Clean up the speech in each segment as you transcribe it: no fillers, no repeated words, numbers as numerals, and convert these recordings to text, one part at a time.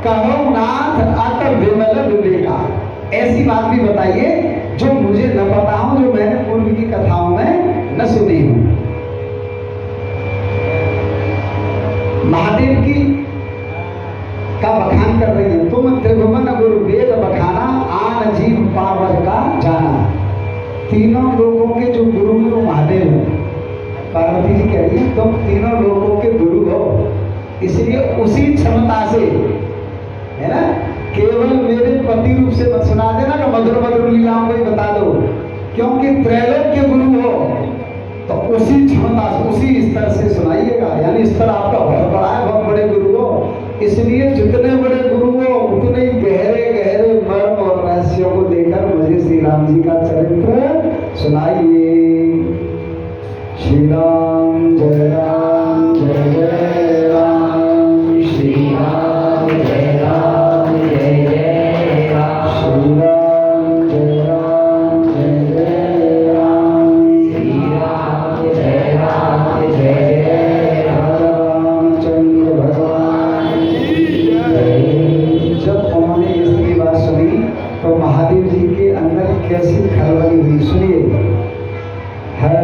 कहो नाथ अत विमल विवेका। ऐसी बात भी बताइए जो मुझे न पता हो, जो मैंने पूर्व की कथाओं में न सुनी हो। महादेव की का बखान कर रही है। तुम त्रिभुवन गुरु वेद बखाना, आन जीव पावर का जाना। तीनों लोगों के जो गुरु हैं वो महादेव हैं। पार्वती जी कह रही है तुम तीनों लोगों के गुरु हो, इसलिए उसी क्षमता से, है ना, केवल मेरे पति रूप से मत सुना देना कि मधुर मधुर लीलाओं को ही बता दो, क्योंकि त्रैलोक के गुरु हो तो उसी क्षमता से, उसी स्तर से सुनाइएगा। यानी स्तर आपका बहुत बड़ा है, बहुत बड़े गुरु हो, इसलिए जितने बड़े गुरु हो उतने ही गहरे गहरे मर्म और रहस्यों को देकर मुझे श्री राम जी का चरित्र सुनाइए। श्री राम जय राम जय जय राम, श्री राम जय राम जय जय राम, श्री राम जय राम जय जय राम, श्री राम जय राम जय जय रामचंद्र भगवान की जय। जब उन्होंने इसकी बात सुनी तो महादेव जी के अंदर कैसी खलबली हुई, सुनिए। हर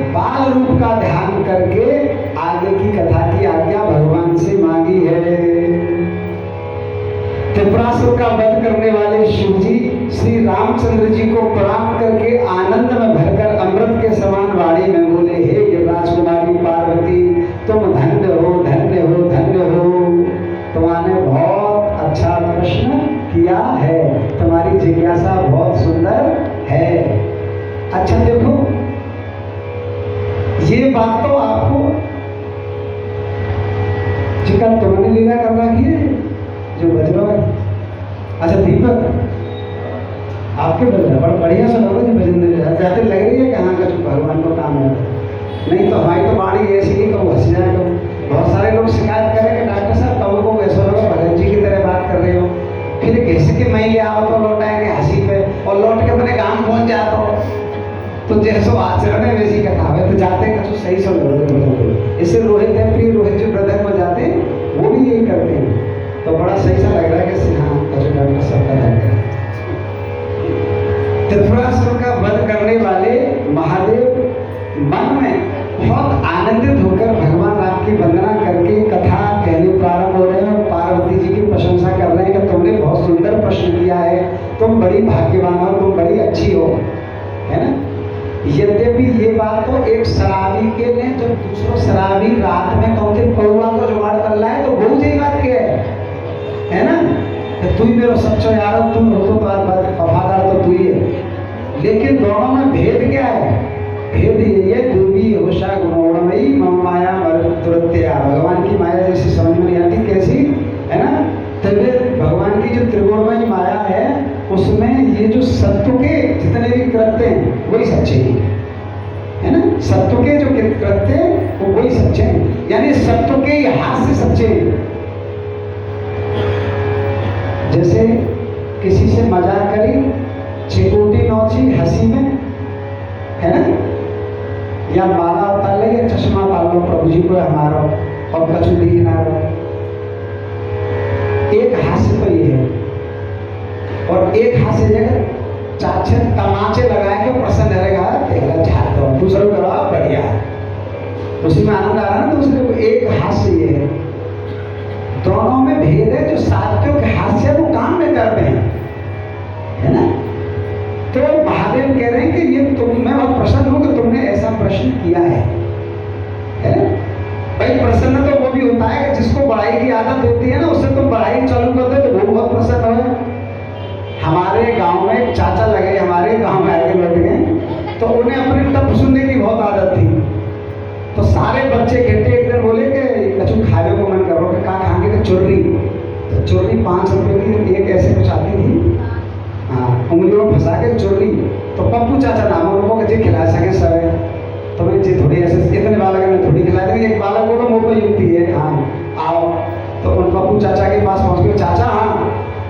बाल रूप का ध्यान करके आगे की कथा की आज्ञा भगवान से मांगी है। त्रिपुरासुर का वध करने वाले शिव जी श्री रामचंद्र जी को प्रणाम करके आनंद में भरकर अमृत के समान वाणी में बोले, हे गिरिराज कुमारी पार्वती, तुम धन्य हो, धन्य हो, धन्य हो। तुम्हारे बहुत अच्छा प्रश्न किया है, तुम्हारी जिज्ञासा बहुत सुंदर है। अच्छा देखो, ये बात तो आपको जिका तुमने लीला कर रखी है जो बज रहा है। अच्छा दीपक, आपके बज रहा है, बड़ा बढ़िया सुना जी भजन जाते लग रही है कि हाँ कुछ भगवान को काम है। नहीं तो हमारी तो वाणी ऐसी ही कब हंस जाए। बहुत सारे लोग शिकायत करें कि डॉक्टर साहब तब को ऐसा लगा भगत जी की तरह बात कर रहे हो, फिर घिस के मैं ले आओ तो लौटाएंगे हंसी पे और लौट के अपने काम पहुंच जाता हो। तो जैसो आचरण है वैसी कथा है। तो जाते कुछ सही सब लोग इससे रोहित है, प्रिय रोहित जो ब्रदर में जाते वो भी यही करते हैं। तो बड़ा सही सा लग रहा है कि हाँ कुछ डॉक्टर सब का त्रिपुरासुर का वध करने वाले महादेव मन में बहुत आनंदित होकर भगवान राम की वंदना करके कथा कहने प्रारंभ हो रहे हैं और पार्वती जी की प्रशंसा कर रहे हैं कि तुमने बहुत सुंदर प्रश्न किया है, तुम बड़ी भाग्यवान हो, तुम बड़ी अच्छी हो, है ना। यद्यपि ये बात तो एक शराबी के लिए, जब दूसरों शराबी रात में कहते पौड़ा को जुगाड़ कर लाए तो बहुत ही बात क्या है ना। तू ही मेरा सच्चो यार, तुम हो तो वफादार तो तू ही है। लेकिन दोनों में भेद क्या है? भेद ये देवी होशा गुणोणमयी मम माया मरुत्या। भगवान की माया जैसी समझ में नहीं आती कैसी, है ना। तब भगवान की जो त्रिगुणमयी माया है उसमें ये जो सत्व के जितने भी कृत्य हैं वही सच्चे हैं, है ना। सत्व के जो कृत्य हैं वो वही सच्चे हैं, यानी सत्व के हाथ से सच्चे हैं। जैसे किसी से मजाक करी, चिकोटी नौची हंसी में, है ना, या माला उतार ले या चश्मा उतार लो प्रभु जी को हमारा और कछु दिख ना रहो। एक हास्य तो ये है और एक हास्य जगह चाचे तमाचे लगा के प्रसन्न रहेगा, देखना चाहता हूँ दूसरों का बढ़िया, उसी में आनंद आ रहा है ना दूसरे को। एक हास्य ये है, दोनों में भेद है। जो सात्विक हास्य वो काम में करते हैं, है ना। तो महादेव कह रहे हैं कि ये मैं बहुत प्रसन्न हूं कि तुमने ऐसा प्रश्न किया है भाई। प्रसन्न तो वो भी होता है कि जिसको बड़ाई की आदत होती है ना, उससे तुम बड़ाई चालू कर दो तो वो बहुत प्रसन्न हो। हमारे गांव में एक चाचा लगे, हमारे गांव में आके बैठ गए, तो उन्हें अपनी तब सुनने की बहुत आदत थी। तो सारे बच्चे इकट्ठे एक दिन बोले कि कछु खाने को मन करो, कि कहाँ खाएंगे? कि चुर्री। तो चुर्री 5 रुपए की एक ऐसे कुछ आती थी, हाँ, उंगलियों में फंसा के चुर्री। तो पप्पू चाचा नाम उनको कि जी खिला सके सर, तो मैं जी थोड़ी ऐसे इतने बालक में थोड़ी खिला देंगे। एक बालक बोलो मुँह पर युक्ति है, हाँ आओ। तो उन पप्पू चाचा के पास पहुँच गए, चाचा हाँ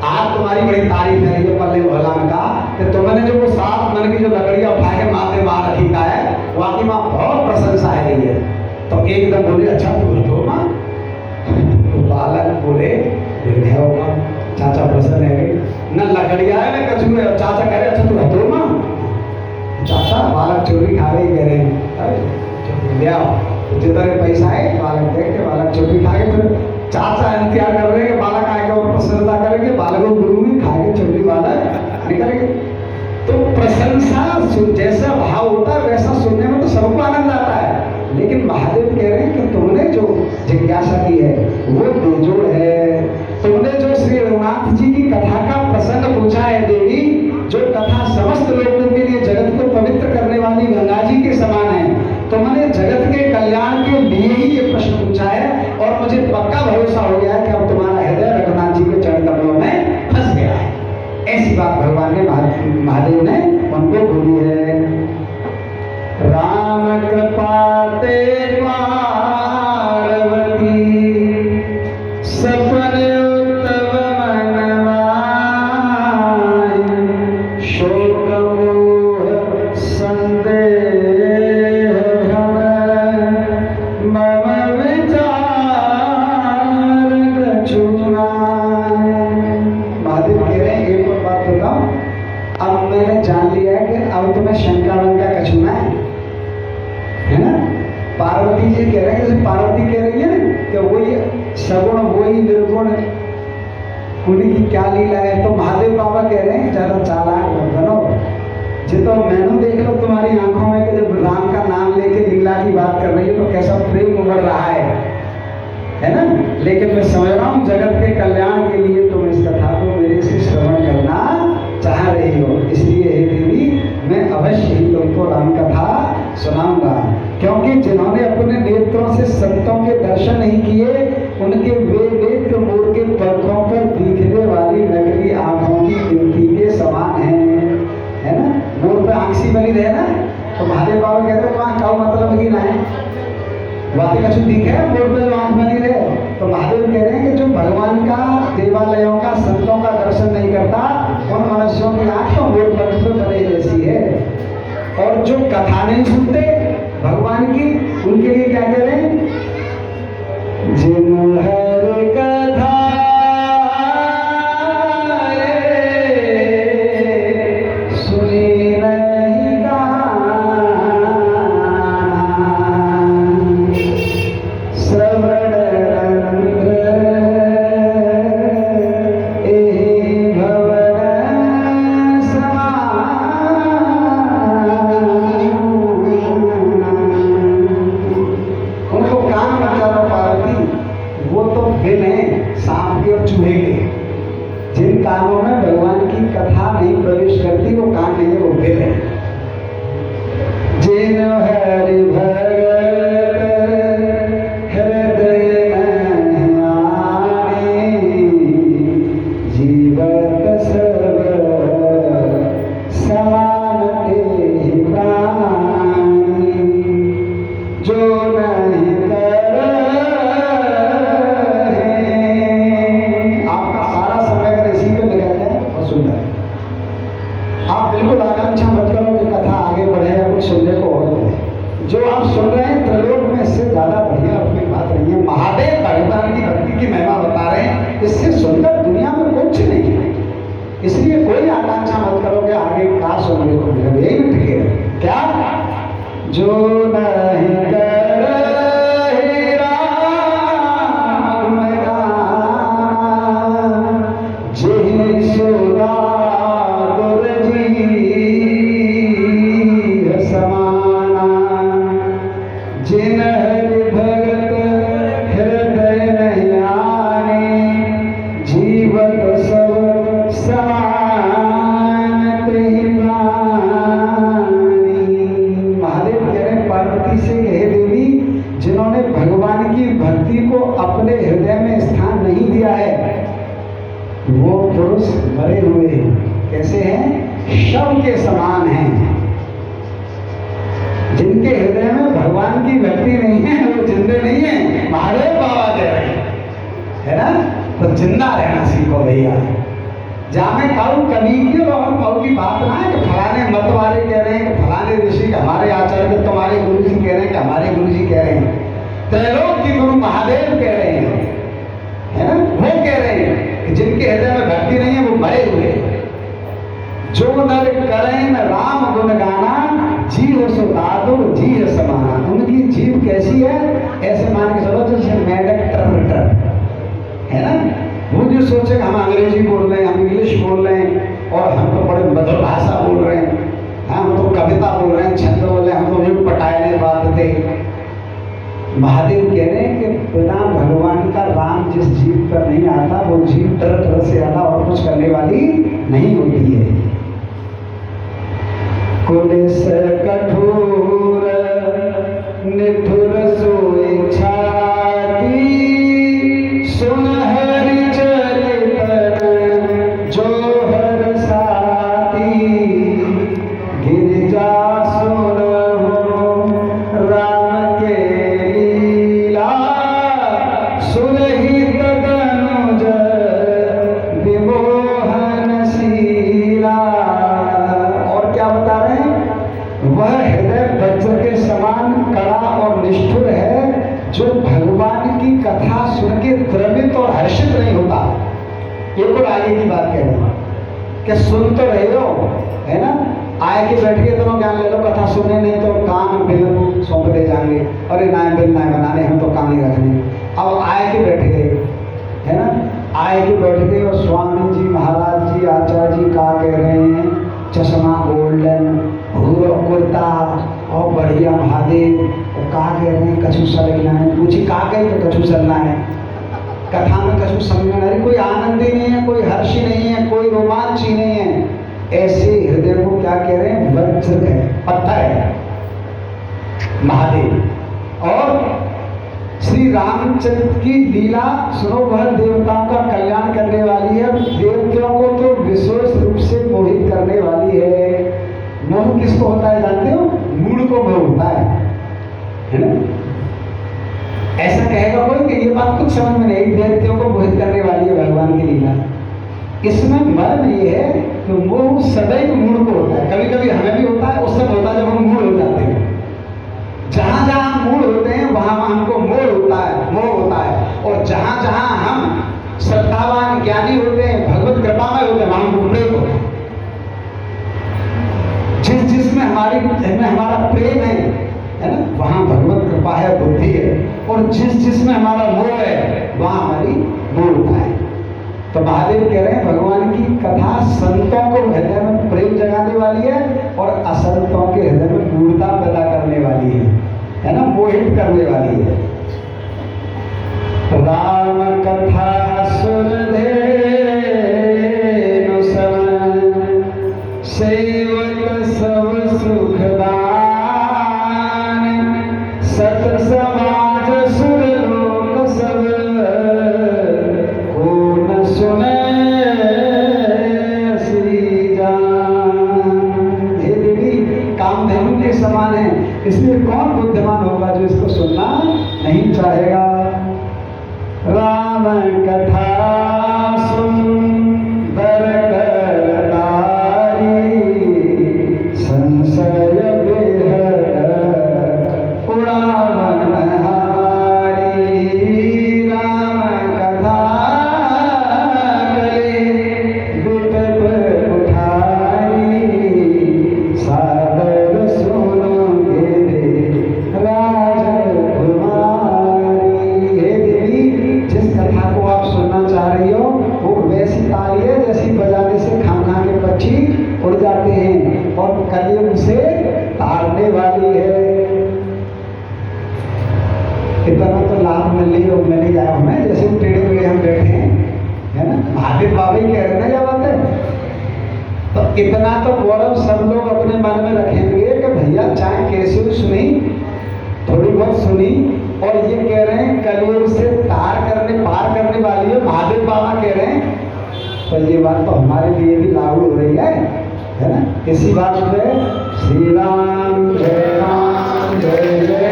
आज तुम्हारी बड़ी तारीफ है ये पल्ले मोहल्ला में कहा कि तुमने जो वो 7 मन की जो लकड़ियाँ उठा के माथे मार रखी का है, वाकई माँ बहुत प्रशंसा है रही है। तो एकदम बोले अच्छा तू तो माँ। तो बालक बोले होगा चाचा प्रसन्न है न लकड़िया है न कछु है। चाचा कह रहे अच्छा तू हटो माँ। चाचा बालक चोरी खा रहे कह रहे ले आओ, जितने पैसा है बालक देख के बालक चोरी खा के, फिर चाचा इंतजार कर रहे हैं कि बालक आएगा और प्रसन्नता करेंगे, बालक को गुरु में खा के चोरी बालक निकलेंगे। तो प्रशंसा जैसा भाव होता है वैसा सुनने में तो सबको आनंद आता है। लेकिन महादेव कह रहे हैं कि तुमने जो जिज्ञासा की है वो बेजोड़ है। तुमने जो श्री रघुनाथ जी की कथा का प्रसंग पूछा है देवी, जो कथा समस्त लोगों के लिए जगत को पवित्र करने वाली गंगा जी के समान है, तुमने जगत के कल्याण के लिए ही ये प्रश्न पूछा है। और मुझे पक्का भरोसा हो गया है कि अब तुम्हारा हृदय रघुनाथ जी के चरण कमलों में फंस गया है। ऐसी बात भगवान ने महादेव ने उनको बोली है। राम कृपा ते पार्वती सब सगुण वही निर्गुण, उन्हीं की क्या लीला है। तो महादेव बाबा कह रहे हैं ज्यादा चालाक मत बनो, जी तो मैंने देख लो तुम्हारी आंखों में कि जब राम का नाम लेके लीला की बात कर रही है तो कैसा प्रेम उमड़ रहा है ना। लेकिन मैं समझ रहा हूँ जगत के कल्याण के लिए तुम इस कथा को मेरे से श्रवण करना चाह रही हो, इसलिए हे देवी मैं अवश्य ही तुमको राम कथा सुनाऊंगा। क्योंकि जिन्होंने अपने नेत्रों से संतों के दर्शन नहीं किए, उनके वे नेत्र मोर के पंखों पर दिखने वाली नकली आंखों की गिनती के समान है ना। मोर पे आंख सी बनी रहे ना, तो महादेव बाबा कहते हैं वहाँ का मतलब की ना है बातें कछु दिखे मोर पे जो आंख बनी रहे। तो महादेव कह रहे हैं कि जो भगवान का देवालयों का संतों का दर्शन नहीं करता, उन मनुष्यों की आंख तो मोर पंख पे बने जैसी है। और जो कथा नहीं सुनते भगवान की, उनके लिए क्या कह रहे हैं, जिन हर कथा सुनी नहीं श्रवण जिन कानों में भगवान की कथा नहीं प्रवेश करती वो कान नहीं है, वो बिल है। जिन हरि भगत हृदय आने, जीवत सब समान ते प्राणी, जो नहीं आप बिल्कुल आकांक्षा मत करो कि कथा आगे बढ़े या कुछ सुनने को और मिले। जो आप सुन रहे हैं त्रिलोक में इससे ज्यादा बढ़िया और कोई बात नहीं है। महादेव भगवान की भक्ति की महिमा बता रहे हैं, इससे सुंदर दुनिया में कुछ नहीं है। इसलिए कोई आकांक्षा मत करो कि आगे क्या सुनने को मिले, यही में टिके रहे। क्या जो नहीं जिन हरि भगत हृदय नहीं आने, जीवत सब समान ते प्राणी। महादेव कह रहे पार्वती से कहे देवी, जिन्होंने भगवान की भक्ति को अपने हृदय में स्थान नहीं दिया है, वो पुरुष मरे हुए हैं। कैसे हैं? शव के समान हैं। जिनके हृदय में भगवान की भक्ति नहीं है वो जिंदे नहीं है, महादेव बाबा कह रहे हैं, है ना। तो जिंदा रहना सीखो भैया। जामे काऊ कभी की और काऊ की बात ना है कि फलाने मत वाले कह रहे हैं कि फलाने ऋषि हमारे आचार्य तुम्हारे गुरु जी कह रहे हैं कि हमारे गुरु जी कह रहे हैं। त्रैलोक की गुरु महादेव कह रहे हैं, है ना। वो कह रहे हैं कि जिनके हृदय में भक्ति नहीं है वो मरे हुए। जो नर करें राम गुण गाना, जीव सो दादो जी समाना। उनकी जीव कैसी है, ऐसे मान के चलो जैसे मेढक टर है ना। वो जो सोचे हम अंग्रेजी बोल रहे हैं, हम इंग्लिश बोल रहे हैं और हम तो बड़े मधुर भाषा बोल रहे हैं, हम तो कविता बोल रहे हैं, छंद बोल रहे हैं, हम तो युग पटायने बात थे। महादेव कह रहे हैं कि बिना भगवान का राम जिस जीव पर नहीं आता, वो जीव तरह से ज्यादा और कुछ करने वाली नहीं होती है। कुलिस कठोर निठुर सोई छाती, सुन हरि चरितन जो हर साथी, गिरिजा सुन हो राम के लीला, सुरहित तनुज विमोहन शीला। और क्या बता रहे हैं, वह हृदय वज्र के समान कड़ा और निष्ठुर है, जो भगवान की कथा सुन के द्रवित और हर्षित नहीं होता। एक और आगे की बात कह रहे हैं कि सुन तो रहे हो, है ना। आए के बैठ के तुम ज्ञान ले लो, कथा सुने नहीं तो काम बिल सौंप दे जाएंगे। अरे ना बिल ना बनाने, हम तो काम नहीं रखने। अब आए के बैठ गए, है ना, आए के बैठ गए और स्वामी जी, महाराज जी, आचार्य जी का कह रहे हैं, चश्मा गोल्डन, भूरो कुर्ता और बढ़िया महादेव, और कहा कह रहे हैं कछु सलना है, पूछी का कहे तो कछु सलना है, कथा में कछु समझ में नहीं, कोई आनंद ही नहीं है, कोई हर्ष ही नहीं है, कोई रोमांच ही नहीं है। ऐसे हृदय को क्या कह रहे हैं, वज्र है, पत्थर है महादेव। और श्री रामचंद्र की लीला सुनो, वह देवताओं का कल्याण करने वाली है, देवताओं को तो विशेष रूप से मोहित करने वाली है। मोह किसको होता है जानते हो, मूड को मोह होता है ना। ऐसा कहेगा कोई कि ये बात कुछ समझ में नहीं, देवताओं को मोहित करने वाली है भगवान की लीला। इसमें मर्म ये है कि मोह सदैव मूड को होता है, कभी कभी हमें भी होता है, उस समय होता है जब हम मूड हो जाते हैं। जहां जहां मूड होते हैं वहां हमको मोह होता है, और जहां जहां हम श्रद्धावान ज्ञानी होते हैं, भगवत कृपा में होते हैं, वहां हमको प्रेम होता है। जिसमें हमारा प्रेम है ना, वहां भगवत कृपा है, बुद्धि है, और जिसमें हमारा मोह है वहां हमारी मूढ़ता है। तो महादेव कह रहे हैं भगवान की कथा संतों को हृदय में प्रेम जगाने वाली है और असंतों के हृदय में मूढ़ता पैदा करने वाली है ना, मोहित करने वाली है। राम कथा सुन धेनु सन, सेवक सब सुखदान, सत समाज सुर लोक सब, कौन सुने श्री जान। हे देवी कामधेनु के समान है, इसलिए कौन बुद्धिमान होगा जो इसको सुनना नहीं चाहेगा। राम कथा सुंदर करतारी, संशय बेहद उड़ावन हारी। राम कथा करे विपद उठारी, सादर सुनोगे राजकुमारी। हे देवी, जिस कथा को आप सुनना चाह रही हो वो वैसी ताली है जैसी बजाने से खाना के पक्षी उड़ जाते हैं, और कलयुग से तारने वाली है। इतना तो लाभ मिल ही जाए हमें, जैसे टेढ़े मेढ़े हम बैठे हैं, है ना, महादेव बाबा ही कह रहे हैं क्या बात है। तो इतना तो गौरव सब लोग अपने मन में रखेंगे कि भैया चाहे कैसे भी सुनी, थोड़ी बहुत सुनी, और ये कह रहे हैं कलयुग से पार करने वाली है, महादेव बाबा कह रहे हैं। तो ये बात तो हमारे लिए भी लागू हो रही है ना। इसी बात पे श्री राम जय राम जय जय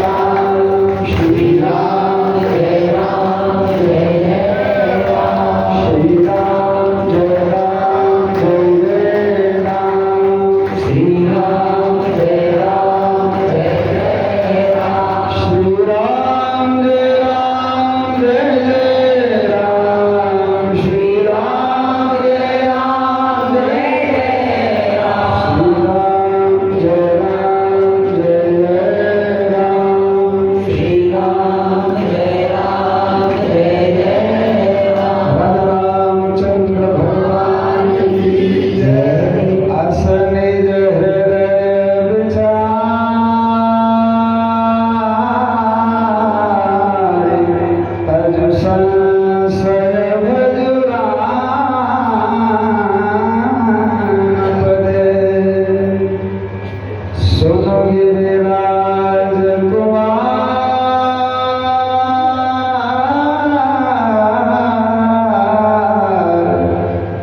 राम, श्री राम जय राम जय जय राम, श्री राम जय राम जय जय राम, श्री राम जय राम जय जय राम, श्री राम जय राम जय जय राम, श्री राम जय राम जय जय राम, श्री राम जय राम जय जय राम, श्री राम जय राम जय जय राम। रामचंद्र भगवान की जय। अस निज हृदय विचार, तज संशय भज राम पदे। सुनो गिरिराज कुमार,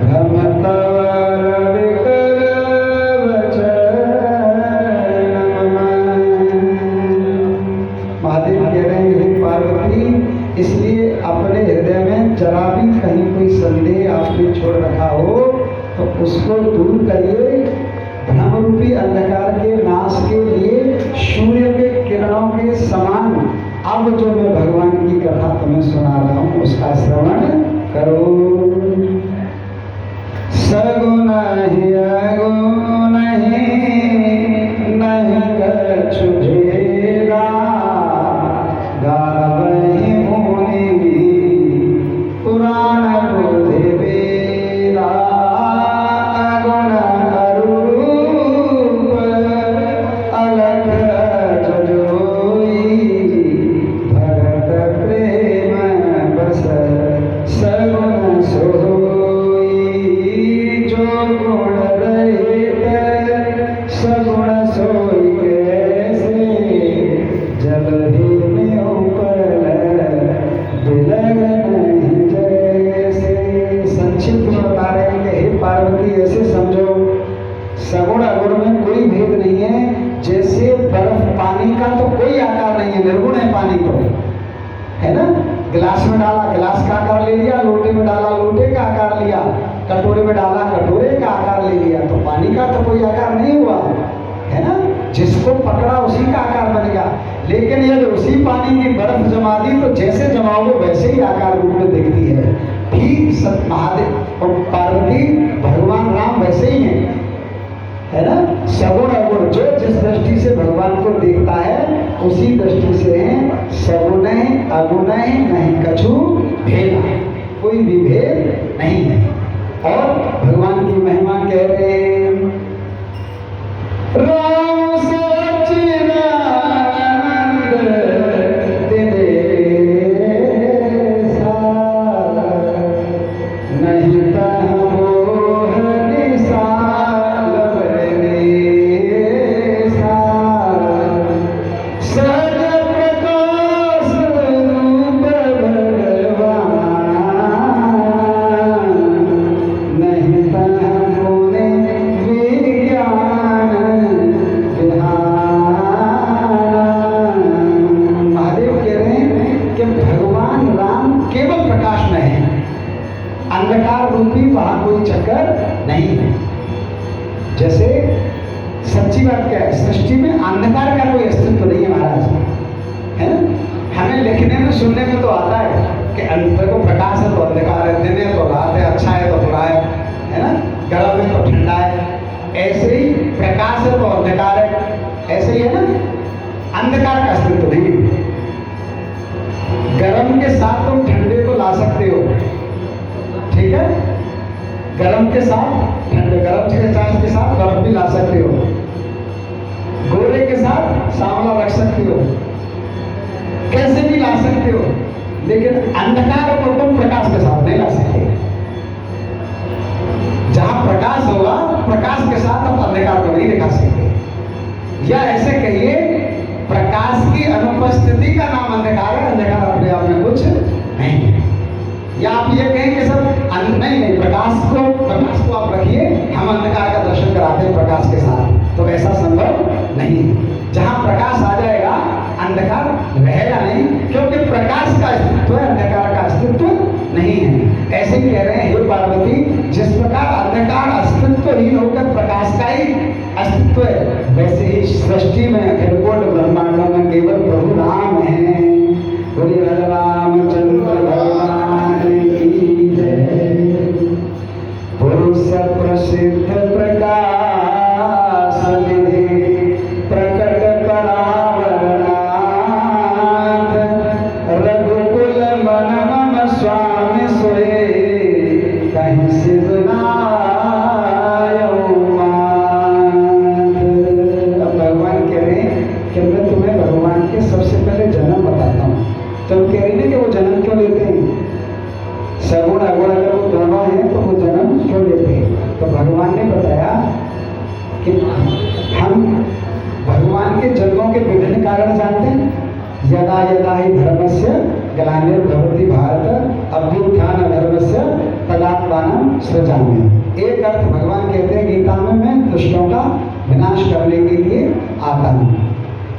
भ्रमतवर विकर वचन मन। महादेव कह रहे हैं हे पार्वती, इसलिए अपने हृदय में जरा भी कहीं कोई संदेह आपने छोड़ रखा हो तो उसको दूर करिए। भ्रम रूपी अंधकार के नाश के लिए सूर्य के किरणों के समान अब जो मैं भगवान की कथा तुम्हें सुना रहा हूँ उसका श्रवण करो। सगुण ही अगुण ही नहीं कछु भेदा, गावहि पानी का तो कोई आकार नहीं है, निर्गुण है पानी तो, है ना। गिलास में डाला गिलास का आकार ले लिया, लोटे में डाला लोटे का आकार लिया, कटोरे में डाला कटोरे का आकार ले लिया, तो पानी का तो कोई आकार नहीं हुआ, है ना। जिसको पकड़ा उसी का आकार बनेगा। लेकिन यदि उसी पानी की बर्फ जमा दी तो जैसे जमाओगे वैसे ही आकार रूप में दिखती है। ठीक महादेव और पार्वती भगवान राम वैसे ही हैं, है ना। सगुण अगुण, जो जिस दृष्टि से भगवान को देखता है उसी दृष्टि से है। सगुण अगुण नहीं कछु भेद, कोई भी भेद नहीं है। और भगवान की महिमा कह रहे हैं, राम सच्चिदानंद दिनेशा, नहीं मोह निशा अंधकार रूपी वहां कोई चक्कर नहीं है। जैसे सच्ची बात क्या है, सृष्टि में अंधकार का कोई अस्तित्व नहीं है महाराज, है ना। हमें लिखने में सुनने में तो आता है कि अंधकार को प्रकाश है तो अंधकार है, दिन है तो रात है, अच्छा है तो बुरा है ना, गर्म है तो ठंडा है। ऐसे ही प्रकाश है तो अंधकार है, ऐसे ही है ना। अंधकार का अस्तित्व नहीं है। गर्म के साथ तुम ठंडे को ला सकते हो, ठीक है। गरम के साथ ठंडे, गरम के साथ बर्फ भी ला सकते हो, गोरे के साथ सांवला रख सकते हो, कैसे भी ला सकते हो। लेकिन अंधकार को तुम प्रकाश के साथ नहीं ला सकते। जहां प्रकाश होगा प्रकाश के साथ आप अंधकार को नहीं दिखा सकते। या ऐसे कहिए, प्रकाश की अनुपस्थिति का नाम अंधकार है, अंधकार अपने आप में कुछ नहीं है। या आप ये कहें कि सर नहीं, प्रकाश को आप रखिए, हम अंधकार का दर्शन कराते हैं प्रकाश के साथ, तो ऐसा संभव नहीं है। जहां प्रकाश आ जाएगा अंधकार रहेगा नहीं, क्योंकि प्रकाश का अस्तित्व है, अंधकार का अस्तित्व नहीं है। ऐसे ही कह रहे हैं, हे पार्वती, जिस प्रकार अंधकार अस्तित्वहीन होकर प्रकाश का ही अस्तित्व है, वैसे ही सृष्टि में अखिल कोट ब्रह्मांडों में केवल प्रभु राम है। बोलिए रामचंद्र भगवान की जय। पुरुष प्रसिद्ध प्रकाश निधि प्रकट परावरनाथ, रघुकुल मन मम स्वामी सोए, कहीं सिद्ध नायो मात। अब भगवान कह रहे हैं कि मैं तुम्हें भगवान के सबसे पहले जन्म बताता हूँ। तुम कह रही ना कि वो जन्म क्यों लेते हैं, सगुण अगुण अगर वो दोनों हैं तो वो जन्म क्यों लेते हैं। तो भगवान ने बताया कि हम भगवान के जन्मों के विभिन्न कारण जानते हैं। यदा यदा ही धर्मस्य ग्लानिर्भवति भारत अभ्युत्थान अधर्मस्य तदात्मानं सृजाम्यहम्। एक अर्थ भगवान कहते हैं गीता में, मैं दुष्टों का विनाश करने के लिए आता हूँ।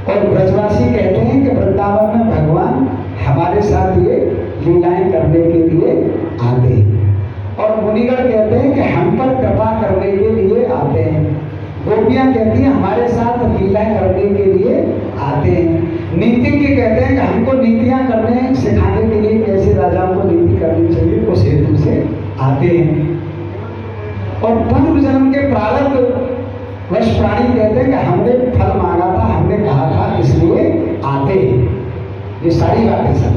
और ब्रजवासी कहते हैं कि वृंदावन में भगवान हमारे साथ ये लीलाएं करने के लिए आते हैं। और मुनिगण कहते हैं कि हम पर कृपा करने के लिए आते हैं। गोपियां कहती हैं हमारे साथ लीलाएं करने के लिए आते हैं। नीतिज्ञ कहते हैं कि हमको नीतियां करने सिखाने के लिए, कैसे राजाओं को नीति करनी चाहिए, उस हेतु से आते हैं। और पूर्व जन्म के प्रारब्ध वश प्राणी कहते हैं कि हमने फल मांगा था, हमने कहा था, इसलिए आते हैं। ये सारी बातें सब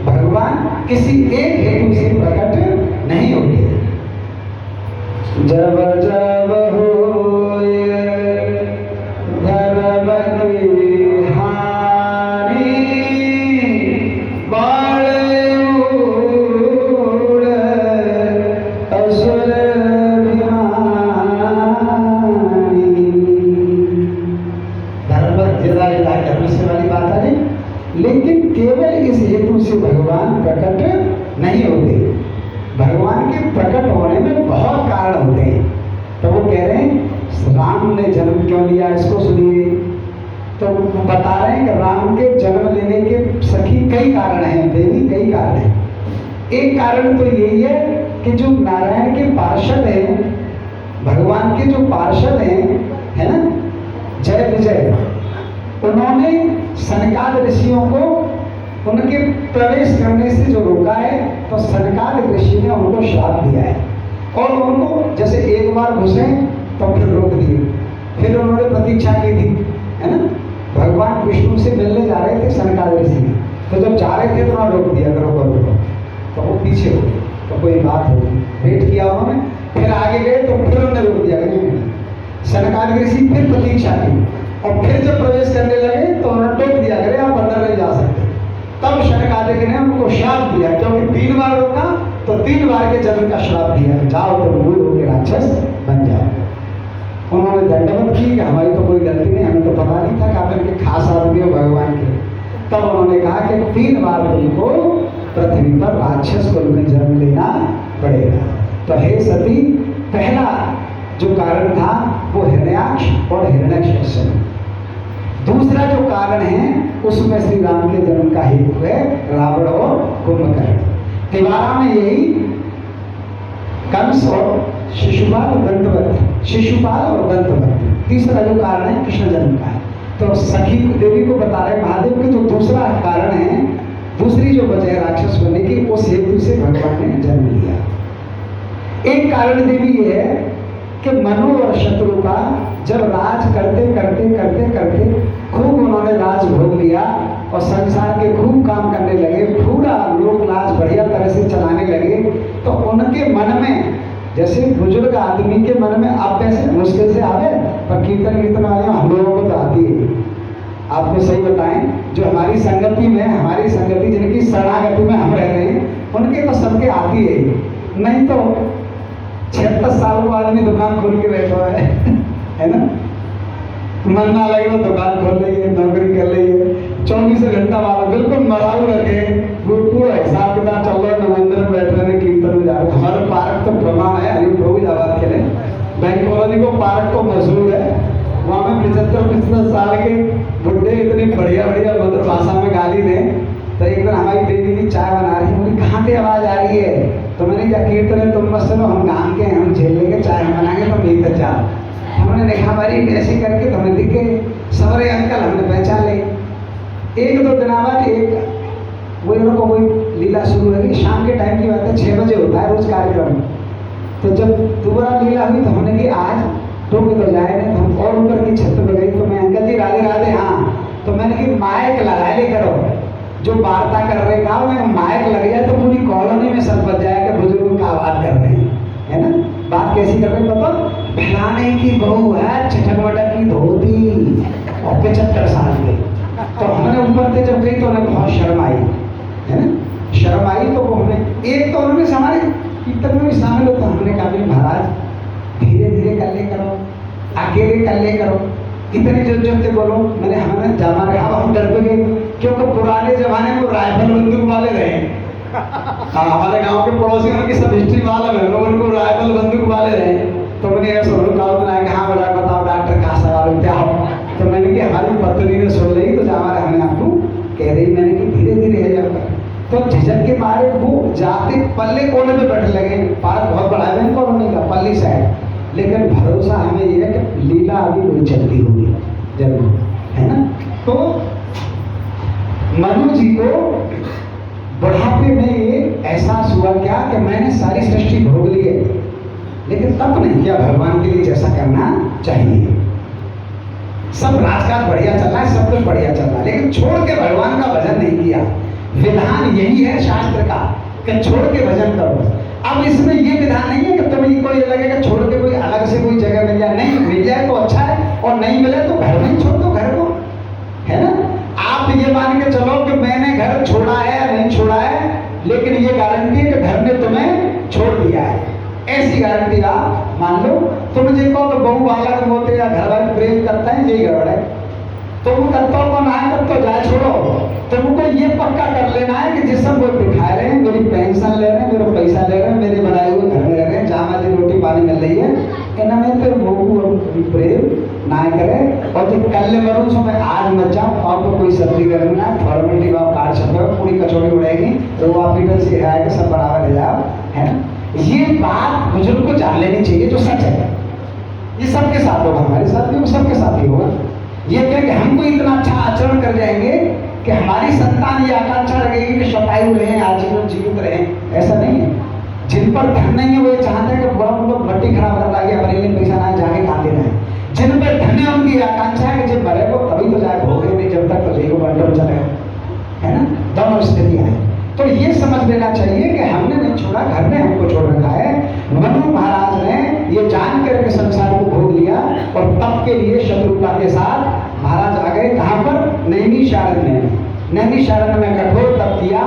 भगवान किसी एक हेतु से प्रकट नहीं होते। जब जब होए धर्म की हानि, बाढ़े उड़ असुर धर्म से वाली बात है। लेकिन केवल इस हेतु से भगवान प्रकट नहीं होते। भगवान के प्रकट होने में बहुत कारण होते हैं। तो वो कह रहे हैं राम ने जन्म क्यों लिया, इसको सुनिए। तो वो बता रहे हैं कि राम के जन्म लेने के सखी कई कारण हैं, देवी कई कारण हैं। एक कारण तो यही है कि जो नारायण के पार्षद हैं, भगवान के जो पार्षद हैं, है ना, जय विजय, उन्होंने सनकाद ऋषियों को उनके प्रवेश करने से जो रोका है, तो सनकाद ऋषि ने उनको श्राप दिया है और उनको जैसे एक बार घुसे तो फिर रोक दिए। फिर उन्होंने प्रतीक्षा की थी, है ना, भगवान विष्णु से मिलने जा रहे थे सनकाद ऋषि, तो जब जा रहे थे तो उन्होंने रोक दिया, करो, तो वो पीछे हो गए, तो कोई बात होगी, वेट किया उन्होंने, फिर आगे गए तो फिर उन्होंने रोक दिया। सनकाद ऋषि फिर प्रतीक्षा की और फिर जब प्रवेश करने लगे तो उन्होंने टोक दिया, करे आप अंदर नहीं जा सकते। तब शनकादिक ने उनको श्राप दिया, क्योंकि 3 बार रोका तो 3 बार के जन्म का श्राप दिया, जाओ तो भूल होकर राक्षस बन जाओ। उन्होंने दंडवत की कि हमारी तो कोई गलती नहीं, हमें तो पता नहीं था कि आप इनके खास आदमी हो भगवान के। तब उन्होंने कहा कि 3 बार तुमको पृथ्वी पर राक्षस कुल में जन्म लेना पड़ेगा। तो हे सती, पहला जो कारण था वो हिरण्याक्ष और हिरण्यकश्यप। दूसरा जो कारण है उसमें श्री राम के जन्म का हेतु है रावण और कुंभकर्ण। तिवारा में यही कंस और शिशुपाल और दंतवत। तीसरा जो कारण है कृष्ण जन्म का है। तो सखी देवी को बता रहे महादेव के जो दूसरा कारण है, दूसरी जो वजह राक्षस बनने की, उस हेतु से भगवान ने जन्म लिया। एक कारण देवी ये है कि मनु और शत्रु का जब राज करते करते करते करते खूब उन्होंने राज भोग लिया और संसार के खूब काम करने लगे, पूरा लोक राज बढ़िया तरह से चलाने लगे, तो उनके मन में, जैसे बुजुर्ग आदमी के मन में अब कैसे मुश्किल से आवे, पर कीर्तन वाले हम लोगों को तो आती है। आपको सही बताएं, जो हमारी संगति में, हमारी संगति जिनकी शरणागति में हम रह रहे हैं, उनके तो सबके आती है। नहीं तो 76 साल को आदमी दुकान खोल के बैठा है ना, मन ना लगे तो दुकान खोल रही है, नौकरी कर रही है, 24 घंटा वाला बिल्कुल मराऊ रखे, पूरा हिसाब किताब चल रहा है, मंदिर में बैठ रहे हैं, कीर्तन में जा रहे हैं। हमारे पार्क तो प्रमाण है, हरिम प्रभु आबाद के लिए बैंक कॉलोनी को पार्क को मशहूर है। वहाँ में 75 साल के बुढ़े इतनी बढ़िया बढ़िया मधुर भाषा में गाली दें। तो एक दिन हमारी बेटी की चाय बना रही, बोली कहाँ से आवाज़ आ रही है? तो मैंने क्या कीर्तन है, तुम बस सुनो, हम गाँव के, हम झेल लेंगे, चाय हम बनाएंगे, तुम नहीं तो चाह। हमने देखा हमारी ऐसी करके, तो हमें दिखे सवरे अंकल, हमने पहचान ले। 1-2 दिन बाद वो इन लोगों को कोई लीला शुरू हुई। शाम के टाइम की बात है, 6 बजे होता है रोज कार्यक्रम। तो जब दोबारा लीला हुई तो हमने कि आज रुक तो जाए नहीं, तो हम और ऊपर की छत पर गई। तो मैं अंकल जी राधे राधे। हाँ, तो मैंने कि माइक लगा ले करो, जो वार्ता कर रहे गाँव में माइक लग जाए तो पूरी कॉलोनी में सब बच जाए कि बुजुर्गों का आवाज कर रहे हैं, है ना। बात कैसी कर रहे हैं पता? फलाने की बहू है, चटक की धोती और 75 साल की। तो हमने ऊपर से जब गई तो उन्हें बहुत शर्म आई, है ना, शर्म आई। तो वो हमें एक तो उन्होंने हमारे कीर्तन में भी शामिल होता, हमने कहा भी महाराज धीरे धीरे कर ले करो, अकेले कर ले करो, इतनी जोर से बोलो। मैंने हमने जमा रहा, हम डर पे गए, क्योंकि पुराने जमाने में राइफल बंदूक वाले रहे। हाँ, हमारे गांव के पड़ोसियों की सब हिस्ट्री मालूम है, लोग उनको राइफल बंदूक वाले रहे। तो मैंने ऐसा बनाया कि हाँ बेटा बताओ डॉक्टर कहाँ सवाल क्या हो। तो मैंने कि हमारी पत्नी ने सुन ली, तो हमारे हमने आपको कह रही, मैंने कि धीरे धीरे है जब। तो झिझक के मारे वो जाते पल्ले कोने पे बैठे लगे। पार्क बहुत बड़ा है कॉलोनी का, पल्ली साइड। लेकिन भरोसा हमें ये है कि लीला अभी कोई चलती होगी जरूर, है ना। तो मनु जी को बुढ़ापे में ये एहसास हुआ क्या कि मैंने सारी सृष्टि भोग ली है, लेकिन तब नहीं किया भगवान के लिए जैसा करना चाहिए। सब राजकाज बढ़िया चल रहा है, सब कुछ बढ़िया चल रहा है, लेकिन छोड़ के भगवान का भजन नहीं किया। विधान यही है शास्त्र का कि छोड़ के भजन करो। अब इसमें ये विधान नहीं है कि तुम्हें कोई लगेगा छोड़ के कोई अलग से कोई जगह मिल जाए, नहीं, मिल जाए तो अच्छा है, और नहीं मिले तो घर में छोड़ दो, घर को, है ना। आप ये मान के चलो कि मैंने घर छोड़ा है या नहीं छोड़ा है, लेकिन ये गारंटी है कि घर ने तुम्हें छोड़ दिया है, ऐसी गारंटी आप मान लो। तुम मुझे कहो तो बहु बालक होते या घर वाले प्रेम करता है, यही गड़बड़ है। तुम करता को ना कर तो जाए, छोड़ो। तुमको ये पक्का कर लेना है कि जिस सब वो दिखा रहे हैं, मेरी पेंशन ले रहे हैं, मेरा पैसा ले रहे हैं, मेरे बनाए हुए घर में रह रहे हैं, जहाँ मुझे रोटी पानी मिल रही है, इन्होंने फिर वो प्रेम ना करे। और जो कल मरूँ सो मैं आज कोई सब्जी गर्म ना फॉर्मेलिटी आप काट सकते हो, पूरी कचौड़ी उड़ेगी तो वो आप पीटर से आएगा सब बराबर ले जाओ, है ना। ये बात बुजुर्ग को जान लेनी चाहिए जो सच है। ये सबके साथ होगा, हमारे साथ भी वो सबके साथ ही होगा। ये क्या कि हम कोई इतना अच्छा आचरण कर जाएंगे कि हमारी संतान ये आकांक्षा लगेगी कि शतायु रहे, आजीवन जीवित रहे, ऐसा नहीं है। जिन पर धन नहीं है वो ये चाहते हैं कि बड़ा मतलब भट्टी खराब कर लागे, हमारे लिए पैसा ना जाके खा देना है। जिन पर धन है उनकी आकांक्षा है कि जब मरे को तभी तो जाए, भोगे नहीं जब तक तो जी को बंटन चले, है ना। दोनों स्थितियां हैं। तो ये समझ लेना चाहिए कि हमने नहीं छोड़ा, घर ने हमको छोड़ रखा है। मनु महाराज ने ये जान करके संसार को भोग लिया और तप के लिए शत्रुपा के साथ महाराज आ गए। कहाँ पर? नैमिषारण्य में। नैमिषारण्य में कठोर तप किया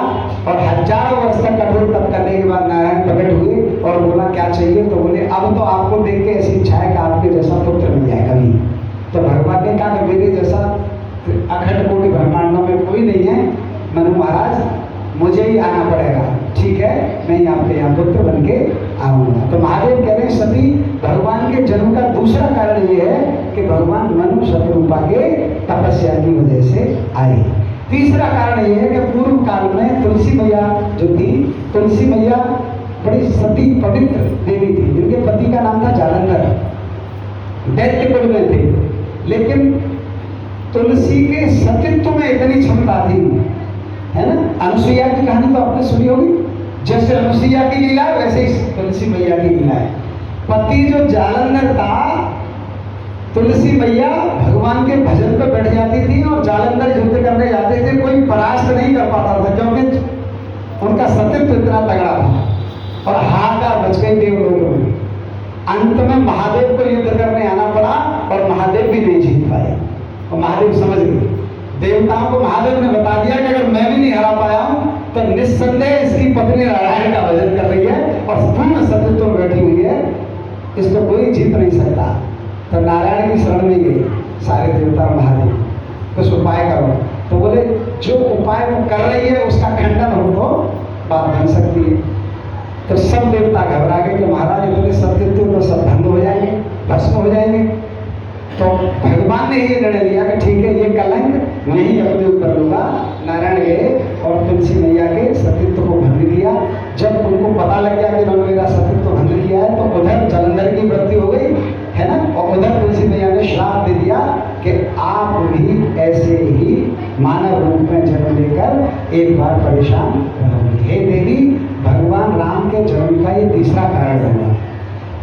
और हजारों वर्ष तक कठोर तप करने के बाद नारायण प्रकट हुए और बोला क्या चाहिए? तो बोले अब तो आपको देख के ऐसी इच्छा है कि आपके जैसा पुत्र मिल जाए कभी। तो भगवान ने कहा कि मेरे जैसा अखंड कोटि ब्रह्मांडों में कोई नहीं है मनु महाराज, मुझे ही आना पड़ेगा, ठीक है, मैं आपके यहाँ पुत्र बन के आऊँगा। तो महादेव कह रहे हैं सती भगवान के जन्म का दूसरा कारण ये है कि भगवान मनु शत्रुपा के तपस्या की वजह से आए। तीसरा कारण ये है कि पूर्व काल में तुलसी मैया जो थी, तुलसी मैया बड़ी सती पवित्र देवी थी, जिनके पति का नाम था जालंधर, दैत्य कुल में थे। लेकिन तुलसी के सतीत्व में इतनी क्षमता थी, है ना। अनुसुईया की कहानी तो आपने सुनी होगी, जैसे अनुसुईया की लीला वैसे ही तुलसी मैया की लीला है। पति जो जालंधर था, तुलसी मैया भगवान के भजन पे बैठ जाती थी और जालंधर युद्ध करने जाते थे, कोई परास्त नहीं कर पाता था क्योंकि उनका सतीत्व इतना तगड़ा था। और हाहाकार बच गई देवलोक में। अंत में महादेव को युद्ध करने आना पड़ा और महादेव भी नहीं जीत पाए। और महादेव समझ गए, देवताओं को महादेव ने बता दिया कि अगर मैं भी नहीं हरा पाया हूं तो निस्संदेह इसकी पत्नी नारायण का भजन कर रही है और पूर्ण सतीत्व में बैठी हुई है, इसको कोई जीत नहीं सकता। तो नारायण की शरण में गए सारे देवता महादेव, कुछ उपाय करो। तो बोले जो उपाय वो कर रही है उसका खंडन हो तो बात बन सकती है। तो सब देवता घबरा गए कि महाराज इतने सतीत्व तो सब भंग हो जाएंगे, भस्म हो जाएंगे। तो भगवान ने ये निर्णय लिया कि ठीक है, ये कलंक मैं ही अपने ऊपर लूंगा। नारायण गए और तुलसी मैया के सतीत्व को भंग किया। जब उनको पता लग गया कि उन्होंने मेरा सतीत्व भंग किया है तो उधर जालंधर की मृत्यु हो गई, है ना। और उधर तुलसी मैया ने श्राप दे दिया कि आप भी ऐसे ही मानव रूप में जन्म लेकर एक बार परेशान रहोगे। हे देवी, भगवान राम के जन्म का ये तीसरा कारण होगा।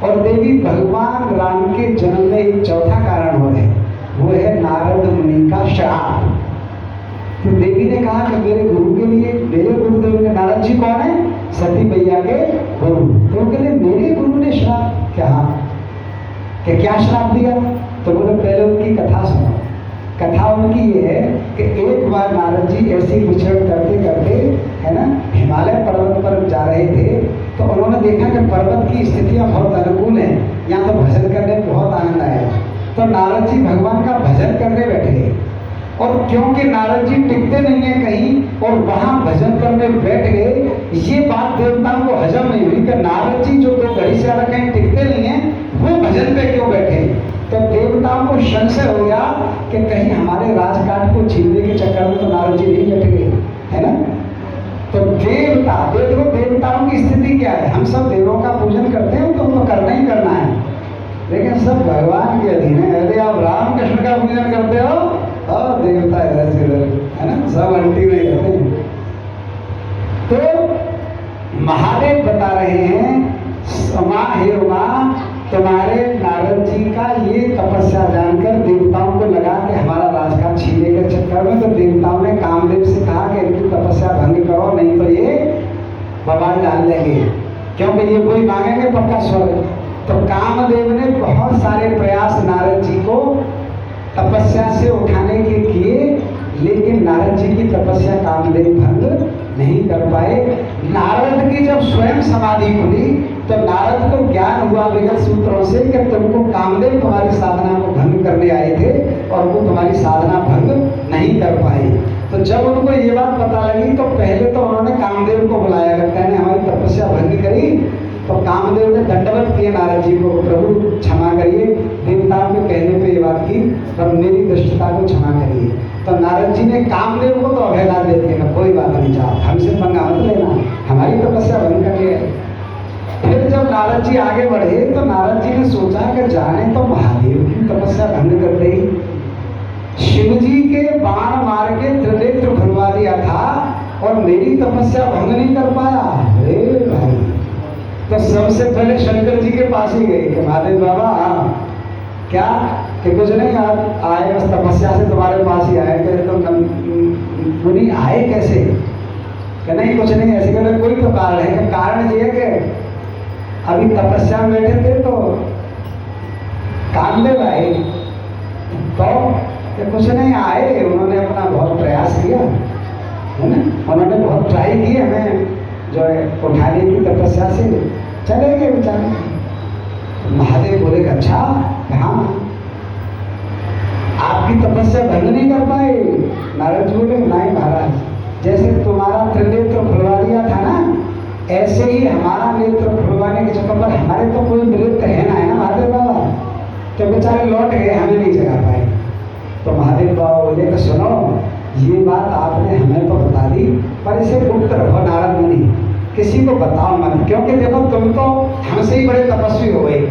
और देवी भगवान राम के जन्म में एक चौथा कारण हो है, वो है नारद मुनि का श्राप। तो देवी ने कहा कि मेरे गुरु के लिए, मेरे गुरुदेव ने, नारद जी कौन है? सती मैया के गुरु। तो उनके लिए मेरे गुरु ने श्राप कि क्या श्राप दिया? तो बोले पहले उनकी कथा सुनो। कथा उनकी ये है कि एक बार नारद जी ऐसी विचरण करते करते, है ना, हिमालय पर्वत पर जा रहे थे। तो उन्होंने देखा कि पर्वत की स्थितियां बहुत अनुकूल हैं, यहाँ तो भजन करने में बहुत आनंद आएगा। तो नारद जी भगवान का भजन करने बैठे और क्योंकि नारद जी टिकते नहीं है कहीं और वहां भजन करने बैठ गए, ये बात देवताओं को हजम नहीं हुई कि नारद जी जो 2 घड़ी से अलग कहीं टिकते नहीं है, वो भजन पे क्यों बैठे। तो देवताओं को संशय हो गया कि कहीं हमारे राजकाट को छीनने के चक्कर में तो नारद जी नहीं बैठ गए, है ना। तो देवता, देखो देवताओं की स्थिति क्या है। हम सब देवों का पूजन करते हैं तो उनको करना ही करना है, लेकिन सब भगवान के अधीन है। यदि आप राम कृष्ण का पूजन करते हो और देवता इधर से इधर, है ना, सब अंटी में रहते हैं। तो महादेव बता रहे हैं, माँ हे माँ, तुम्हारे नारद जी का ये तपस्या जानकर देवताओं को लगा कि हमारा राजकाज छीनने के चक्कर में, तो देवताओं ने कामदेव से कहा कि इनकी तपस्या भंग करो, नहीं तो ये बवाल डाल देंगे, क्योंकि ये कोई मांगेंगे पक्का स्वर्ग। तो कामदेव ने बहुत सारे प्रयास नारद जी को तपस्या से उठाने के किए, लेकिन नारद जी की तपस्या कामदेव भंग नहीं कर पाए। नारद की जब स्वयं समाधि खुली तो नारद को ज्ञान हुआ विगत सूत्रों से कि तुमको कामदेव तुम्हारी साधना को भंग करने आए थे और वो तुम्हारी साधना भंग नहीं कर पाए। तो जब उनको ये बात पता लगी तो पहले तो उन्होंने कामदेव को बुलाया, कहने हमारी तपस्या भंग करी, तो कामदेव ने दंडवत किए नारद जी को, प्रभु क्षमा करिए, देवताओं के कहने पे ये बात की, पर मेरी दृष्टता को क्षमा करिए। तो नारद जी ने कामदेव को तो अवहेला दे दिया, कोई बात नहीं, जाओ हमसे पंगा मत लेना, हमारी तपस्या भंग करके है। फिर जब नारद जी आगे बढ़े तो नारद जी ने सोचा कि जाने तो महादेव की तपस्या भंग कर दी, शिव जी के बाण मार के त्रिनेत्र खुलवा दिया था और मेरी तपस्या भंग नहीं कर पाया। अरे भाई, तो सबसे पहले शंकर जी के पास ही गए कि महादेव बाबा क्या, कि कुछ नहीं आप आए, बस तपस्या से तुम्हारे पास ही आए। कहते तो मुनि आए कैसे? कि नहीं कुछ नहीं, ऐसे कहते कोई तो कारण है। कि कारण ये है कि अभी तपस्या में बैठे थे तो कामदेव आए, तो कुछ नहीं आए, उन्होंने अपना बहुत प्रयास किया है ना, उन्होंने बहुत ट्राई की हमें जो है उठाने की, तपस्या से चले गए बेचारे। महादेव बोले अच्छा हाँ, आपकी तपस्या भंग नहीं कर पाए? नारद जी बोले नहीं महाराज, जैसे तुम्हारा त्रिनेत्र खुलवा दिया था ना, ऐसे ही हमारा नेत्र खुलवाने के चक्कर पर हमारे तो कोई नृत्य है ना महादेव बाबा, तो बेचारे लौट गए, हमें नहीं जगा पाए। तो महादेव बाबा बोले कि सुनो, ये बात आपने हमें तो बता दी, पर इसे गुप्त रखो नारद मुनि, किसी को बताओ मत, क्योंकि देखो तुम तो हमसे ही बड़े तपस्वी हो गए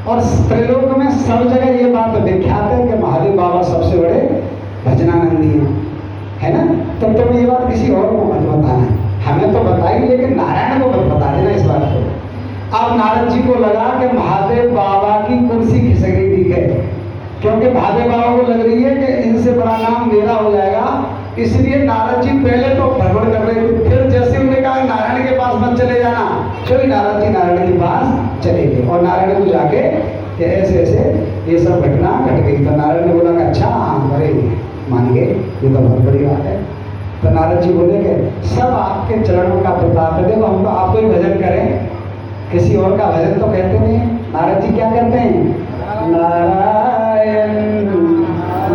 और त्रिलोक में सब जगह ये बात विख्यात है कि महादेव बाबा सबसे बड़े भजनानंदी है ना। तो तुम ये बात किसी और को मत बताना, हमें तो बताई, लेकिन नारायण को मत बता देना इस बात को। अब नारद जी को लगा कि महादेव बाबा की कुर्सी खिसक गई दिखे, क्योंकि महादेव बाबा को लग रही है कि इनसे बड़ा नाम मेरा हो जाएगा, इसलिए नारद जी पहले तो भगवड़ कर रहे थे। फिर जैसे उन्होंने कहा नारायण के पास मत चले जाना, चलो नारद जी नारायण के पास चले गए और नारायण को जाके कि ऐसे ऐसे ये सब घटना घट गई। तो नारायण ने बोला कि अच्छा हाँ, अरे मान गए, ये तो बहुत बड़ी बात है। तो नारद जी बोले कि सब आपके चरणों का प्रताप है, देखो हम तो आपको ही भजन करें, किसी और का भजन तो कहते नहीं। नारद जी क्या करते हैं? नारायण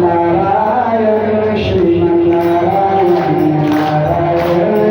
नारायण श्रीमन नारायण नारायण नारायण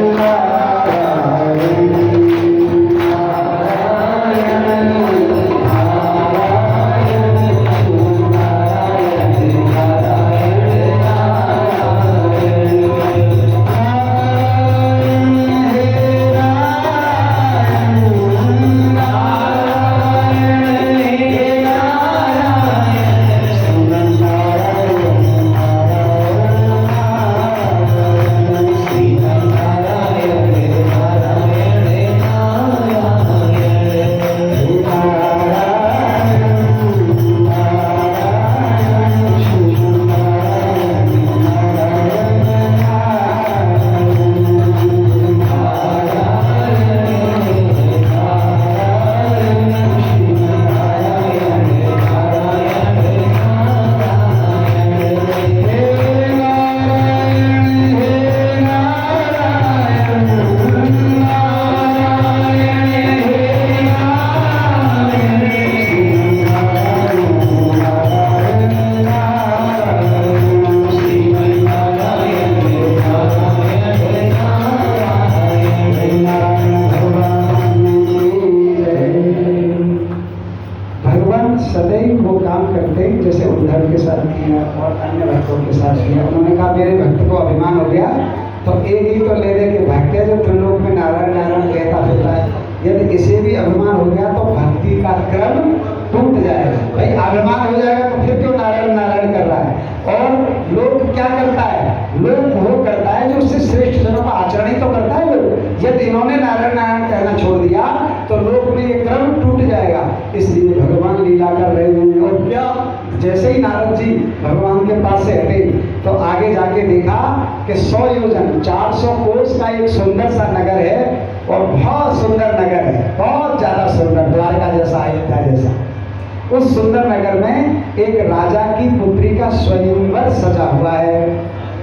उस सुंदर नगर में एक राजा की पुत्री का स्वयंवर सजा हुआ है।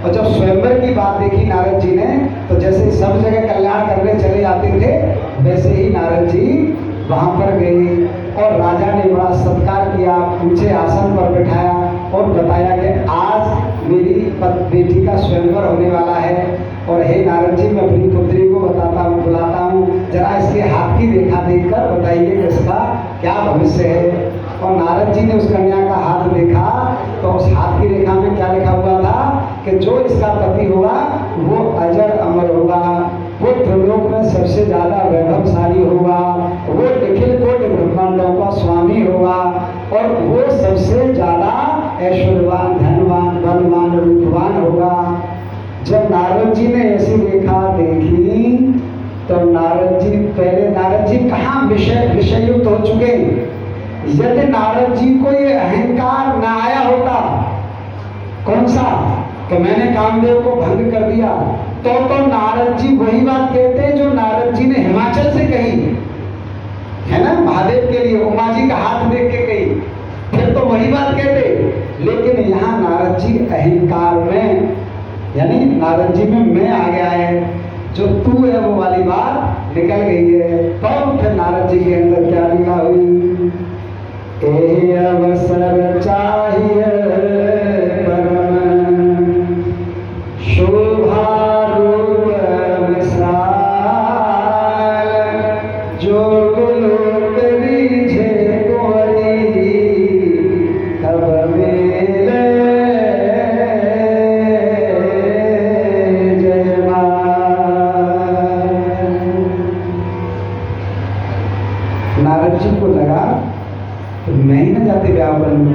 और जब स्वयंवर की बात देखी नारद जी ने, तो जैसे सब जगह कल्याण करने चले जाते थे, वैसे ही नारद जी वहाँ पर गए और राजा ने बड़ा सत्कार किया, ऊंचे आसन पर बिठाया और बताया कि आज मेरी बेटी का स्वयंवर होने वाला है और हे नारद जी, मैं अपनी पुत्री को बताता हूँ, बुलाता हूँ जरा इसके हाथ की रेखा देखकर बताइए कि इसका क्या भविष्य है। और नारद जी ने उस कन्या का हाथ देखा तो उस हाथ की रेखा में क्या लिखा हुआ था कि जो इसका पति होगा वो अजर अमर होगा, वो त्रिलोक में सबसे ज्यादा वैभवशाली होगा, वो निखिल कोटि ब्रह्मांडों का स्वामी होगा और वो सबसे ज्यादा ऐश्वर्यवान, धनवान, बलवान, रूपवान होगा। जब नारद जी ने ऐसी रेखा देखी तो नारद जी कहाँ विषयुक्त हो चुके। यदि नारद जी को ये अहंकार न आया होता, कौन सा, तो मैंने कामदेव को भंग कर दिया, तो नारद जी वही बात कहते जो नारद जी ने हिमाचल से कही है ना, महादेव के लिए उमा जी का हाथ देख के कही, फिर तो वही बात कहते। लेकिन यहाँ नारद जी अहंकार में, यानी नारद जी में मैं आ गया है, जो तू है वो वाली बात निकल गई है। तो फिर नारद जी के अंदर क्या लीला हुई, ए अवसर चाहिए परम शोभा रूप विशाल, जो लोक रीझे कोरी तब मेरे नारद जी को लगा तो मैं ही न जाते ब्याह बनूं,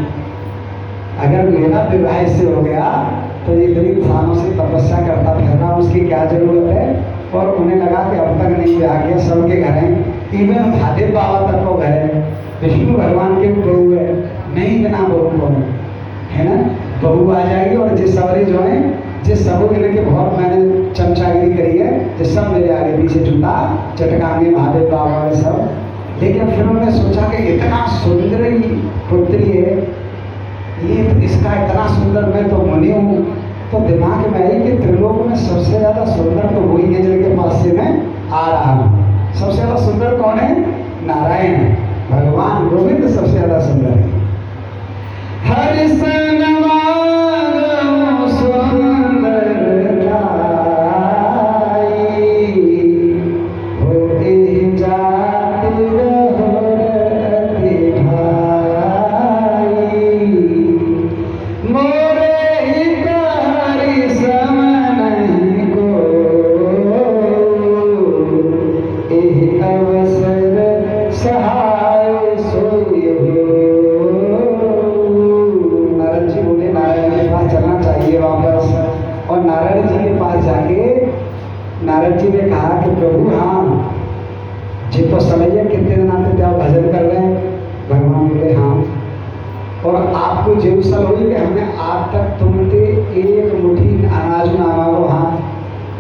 अगर मेरा विवाह इससे हो गया तो ये इतनी सालों से तपस्या करता फिरना उसकी क्या जरूरत है। और उन्हें लगा कि अब तक नहीं ब्याह किया, सबके घर हैं, इवन महादेव बाबा तक को घर है, विष्णु भगवान के बहू है, नहीं बिना बहू को है ना, बहू आ जाएगी। और जिस सवरे जो है, जिस सबों के लेके बहुत मैंने चमचागिरी करी है, जिस सब मेरे आगे पीछे जूता चटकाएंगे महादेव बाबा है सब। लेकिन फिर उन्होंने सोचा कि इतना सुंदर पुत्री है ये, इसका इतना सुंदर, मैं तो मुनि हूँ, तो दिमाग में आई कि त्रिलोक में सबसे ज्यादा सुंदर तो वही है जिनके पास से मैं आ रहा हूँ। सबसे ज्यादा सुंदर कौन है, नारायण है, भगवान गोविंद सबसे ज्यादा सुंदर है। हरि नारद जी ने कहा कि प्रभु हाँ जी तो समझिए कितने दिन आते थे आप भजन कर रहे हैं। भगवान बोले हाँ, और आपको जेरूसल हुई कि हमने आज तक तुमसे एक मुट्ठी अनाज ना मांगो हाँ,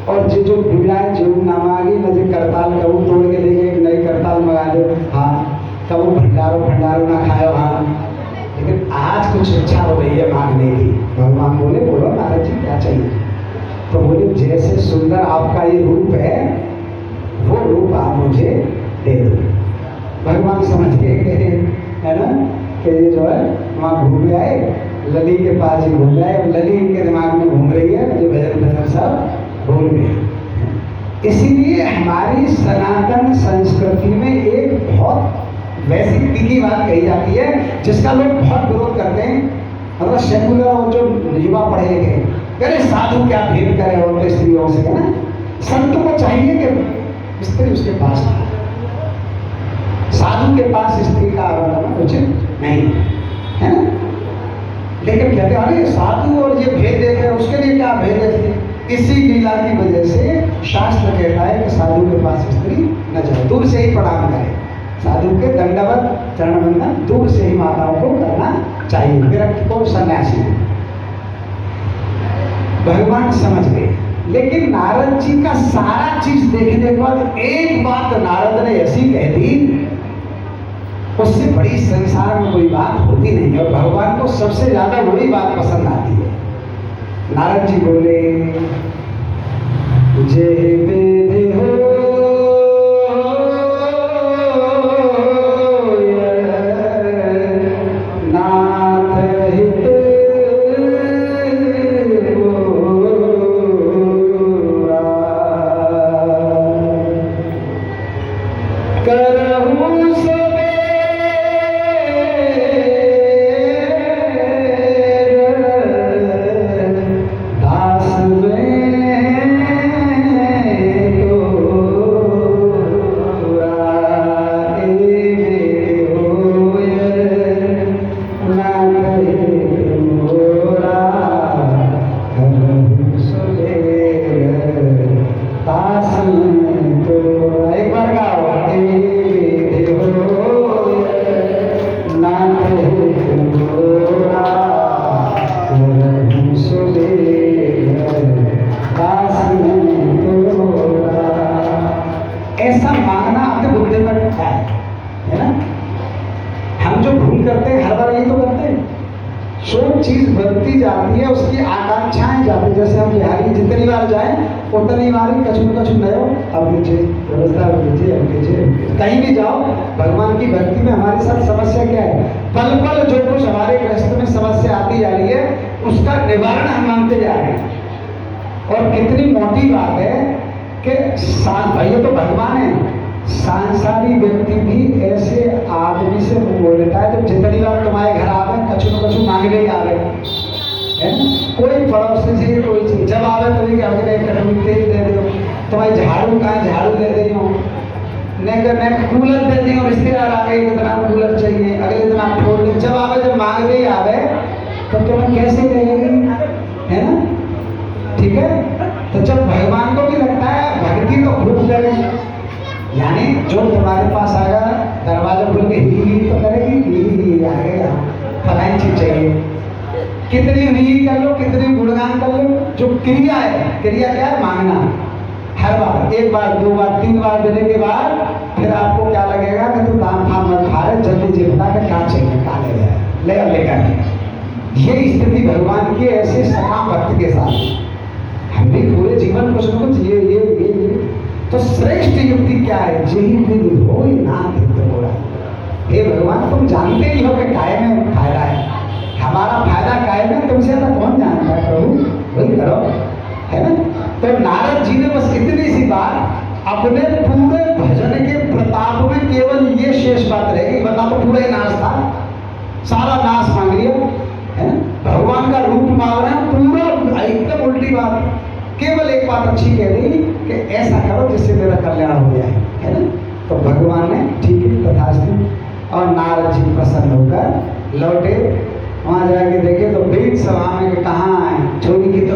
और जो बुलाए जो ना मांगी न जो करताल कबू तोड़ के लेके एक नई करताल मंगा लो हाँ, कबू भंडारो ना खाओ हाँ, लेकिन आज कुछ इच्छा हो रही है मांगने की। भगवान बोले बोलो नारद जी क्या चाहिए। तो बोले जैसे सुंदर आपका ये रूप है वो रूप आप मुझे दे दो। भगवान समझ गए है ना कि ये जो है वहाँ घूम आए, लली के पास ही घूम आए, लली इनके दिमाग में घूम रही है, मुझे भजन सब भूल गए। इसीलिए हमारी सनातन संस्कृति में एक बहुत वैसी तीखी बात कही जाती है जिसका लोग बहुत विरोध करते हैं, मतलब सेकुलर और जो युवा पढ़े लिखे, अरे साधु क्या भेद करे और स्त्रियों से, है ना। संत को चाहिए कि स्त्री उसके पास, साधु के पास स्त्री का आगमन उचित नहीं है ना। लेकिन कहते हैं अरे साधु और ये भेद देखे, उसके लिए क्या भेद है। इसी लीला की वजह से शास्त्र कहता है कि साधु के पास स्त्री न जाए, दूर से ही प्रणाम करे, साधु के दंडवत चरण बंदन दूर से ही माताओं को करना चाहिए, विरक्त को सन्यासी। भगवान समझ गए। लेकिन नारद जी का सारा चीज देखने के बाद एक बात नारद ने ऐसी कह दी, उससे बड़ी संसार में कोई बात होती नहीं, और भगवान को सबसे ज्यादा वही बात पसंद आती है। नारद जी बोले जय वेद हो बढ़ती जाती है, उसकी आकांक्षाएं जाती, जैसे हम बिहारी जितनी बार जाए उतनी बार ही कछु न कछु नयो अब कीजिए, व्यवस्था कीजिए, अब कीजिए। कहीं भी जाओ भगवान की भक्ति में हमारे साथ समस्या क्या है, पल पल जो कुछ हमारे गृहस्थ में समस्या आती जा रही है उसका निवारण हम मांगते जा रहे हैं। और कितनी मोटी बात है कि भैया तो भगवान है, सांसारिक व्यक्ति भी ऐसे आदमी से बोल देता है जब जितनी बार तुम्हारे घर आवे कछु न कछु मांगने ही आवे, है ना। कोई पड़ोसी से कोई चीज जब आवे तभी क्या अगले कटोरी तेल दे दो, तुम्हारी झाड़ू कहाँ झाड़ू दे दी हो, नहीं कूलर दे दी हो, रिश्तेदार आ गए इतना कूलर चाहिए, अगले दिन आप छोड़ दे, जब आवे जब मांगने ही आवे तो तुम्हें कैसे देंगे, है ना। ठीक है, तो जब भगवान को भी लगता है भक्ति तो खूब करें, यानी जो तुम्हारे पास आएगा दरवाजा खोल के ही तो करेगी, ही आएगा फलानी चीज चाहिए, कितनी ही कर लो, कितनी गुणगान कर लो, जो क्रिया है, क्रिया क्या है, मांगना। हर बार एक बार दो बार तीन बार देने के बाद फिर आपको क्या लगेगा कि तू दाम फाम मत खा रहे, जल्दी जितना का क्या चाहिए खा ले जाए लेकर। ये स्थिति भगवान की ऐसे सका भक्त के साथ हम भी पूरे जीवन कुछ न कुछ ये तो श्रेष्ठ युक्ति क्या है, यही विधि हो ना बोला। हे भगवान तुम जानते ही हो कि काय में फायदा है, हमारा फायदा काय में तुमसे ज्यादा कौन जानता है प्रभु, वही करो, है ना। तो नारद जी ने बस इतनी सी बात अपने पूरे भजन के प्रताप में केवल ये शेष बात रहेगी, वरना तो पूरा ही नाश था, सारा नाश मांग लिया, है ना। भगवान का रूप मांग रहे हैं पूरा एकदम उल्टी बात, केवल एक बात अच्छी कह दी कि ऐसा करो जिससे मेरा कल्याण हो जाए, है ना। तो भगवान ने ठीक है तथास्तु, और नारद जी प्रसन्न होकर लौटे। वहाँ जाके देखे तो बीच सभा में कि कहाँ है चोरी की तो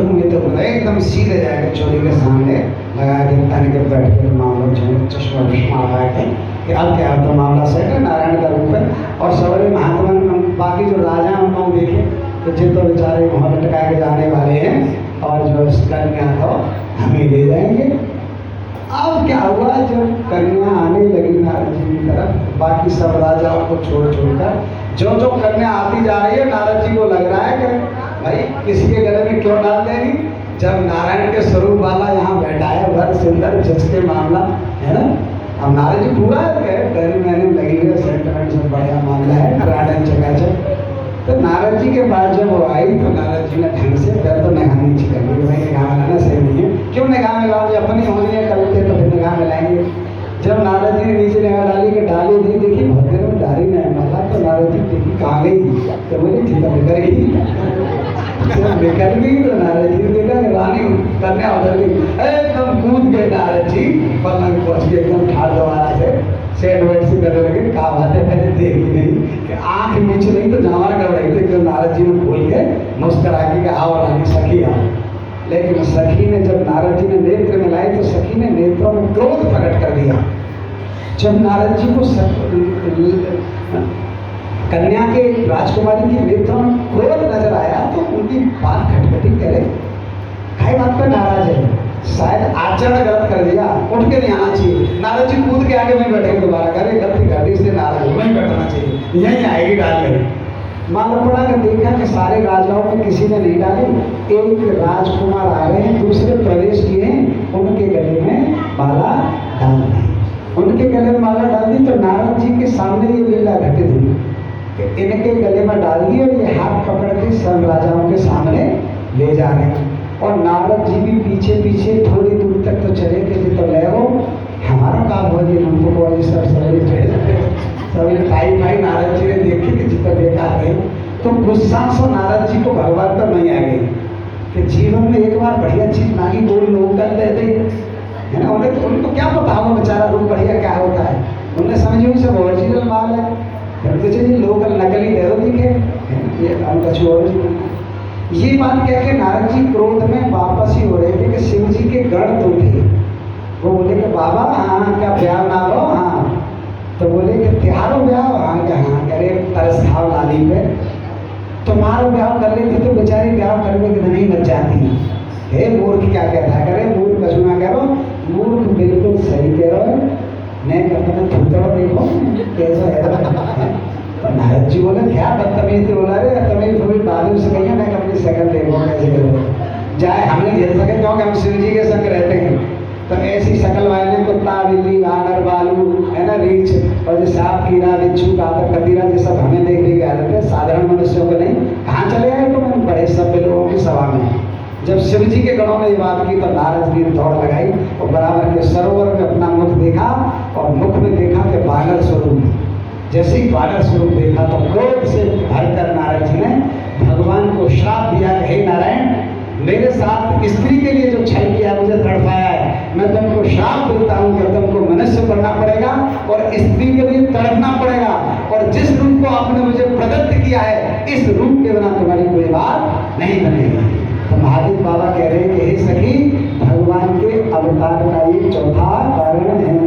एकदम सीधे जाके चोरी के सामने लगा के तन के बैठ के मामला चश्मा चश्मा लगा के कि अब क्या तो मामला सेट है, नारायण का रूप है। और सवरे महात्मा बाकी जो राजा उनको देखे तो जिन तो बेचारे वहाँ लटका के जाने वाले हैं, और जो कन्या तो हमें ले जाएंगे। अब क्या हुआ, जब कन्या आने लगी नारद जी की तरफ, बाकी सब राजाओं को छोड़ छोड़कर जो जो कन्या आती जा रही है, नारद जी को लग रहा है कि भाई किसी के गले में क्यों डाल देंगी, जब नारायण के स्वरूप वाला यहाँ बैठा है, वर सुंदर जज के मामला, है ना। अब नारद जी पूरा डर मैंने लगी हुई सेंटिमेंट से बढ़िया मामला है, नारायण जगह। तो नारद जी के पास जब वो आई तो नारद जी ने ढंग से फिर तो निगाह नीचे कर ली, भाई निगाह मिलाना सही नहीं है, क्यों निगाह मिलाओ, जो अपनी होनी है कल के तो फिर निगाह मिलाएंगे। जब नारद जी ने नीचे निगाह डाली कि डाली दी, देखी बहुत देर में डाली नहीं माला, तो नारद जी देखी कहाँ गई, तो बोली थी तो निकल गई, निकल गई। तो नारद जी ने देखा कि रानी कन्या उधर गई, एकदम कूद गए नारद जी, पलंग पहुँच गए एकदम ठाड़ दोबारा से सेट वेट से करने लगे। कहा बात है पहले देखी नहीं कि आँख नीचे नहीं तो जावा कर रही थी, तो नारद जी ने खोल के मुस्करा के आओ रानी सखी आओ। लेकिन सखी ने जब नारद जी ने नेत्र मिलाई तो सखी ने नेत्रों में क्रोध प्रकट कर दिया। जब नारद जी को कन्या के राजकुमारी के नेत्रों में क्रोध नजर आया तो उनकी बात खटखटी करे, खाई बात पर नाराज है, शायद आचरण गलत कर दिया, उठ के नहीं आना चाहिए। नारद जी कूद के आगे नहीं बैठेंगे, दोबारा करे गलती कर दी इसलिए नाराज हो, नहीं बैठना चाहिए, यहीं आएगी डाल में। मालूम पड़ा कि देखा कि सारे राजाओं में किसी ने नहीं डाली, एक राजकुमार आ रहे हैं दूसरे प्रदेश के हैं, उनके गले में माला डाल दी, उनके गले में माला डाल दी। तो नारद जी के सामने ये लीला घटित हुई कि इनके गले में डाल दी और ये हाथ पकड़ के सब राजाओं के सामने ले जा रहे हैं। और नारद जी भी पीछे पीछे थोड़ी दूर तक तो चले थे, तो ले वो हमारा काम हो गया, हमको कोई सब सभी भाई भाई नारद जी ने देखी कि जितना देखा गई तो गुस्सा से नारद जी को भगवान पर नहीं आ गई कि जीवन में एक बार बढ़िया चीज मांगी कोई लोग कर देते, है ना। उनको क्या पता हो बेचारा रूप बढ़िया क्या होता है, उन्हें समझी सब ओरिजिनल माल है, जी लोकल नकली दे दो दिखे, ये कुछ ओरिजिनल। ये बात कह के नारद जी क्रोध में वापस ही हो रहे थे कि शिव जी के गण तो थे, वो बोले कि बाबा हाँ क्या ब्याह ना लो, हाँ तो बोले कि त्योहारो ब्याह, हाँ क्या, हाँ कह रहे तरस खाओ लाली पे, तुम्हारा ब्याह कर लेते तो बेचारी ब्याह करने की नहीं बच जाती। हे मूर्ख क्या कहता है, करे मूर्ख कछु ना कह रहा, मूर्ख बिल्कुल सही कह रहा है, नहीं करना तो देखो कैसा है। तो नारद जी बोले क्या बदतमीज थे, बोला अरे तमीज थोड़ी बहादुर से कहिए मैं अपनी शकल देखो कैसे करो, जाए हम नहीं झेल सके क्योंकि हम शिव जी के संग रहते हैं। तो ऐसी शकल वाले कुत्ता बिल्ली वानर बालू है ना रीछ और जो सांप कीड़ा बिच्छू कातर कतीरा ये सब हमें देख के आ रहे थे, साधारण मनुष्यों को नहीं। कहाँ चले आए तो मैंने बड़े सभ्य लोगों की सभा में। जब शिव जी के गणों ने ये बात की तो नारद जी ने दौड़ लगाई और बराबर के सरोवर में अपना मुख देखा और मुख में देखा कि बानर स्वरूप। जैसे ही बानर स्वरूप देखा तो क्रोध से भरकर नारद जी ने भगवान को श्राप दिया कि हे नारायण, मेरे साथ स्त्री के लिए जो छल किया मुझे तड़पाया है, मैं तुमको श्राप देता हूँ कि तुमको मनुष्य बनना पड़ेगा और स्त्री के लिए तड़पना पड़ेगा, और जिस रूप को आपने मुझे प्रदत्त किया है इस रूप के बिना तुम्हारी कोई बात नहीं बनेगी। तो महादेव बाबा कह रहे हैं कि हे सखी, भगवान के अवतार का ये चौथा कारण है।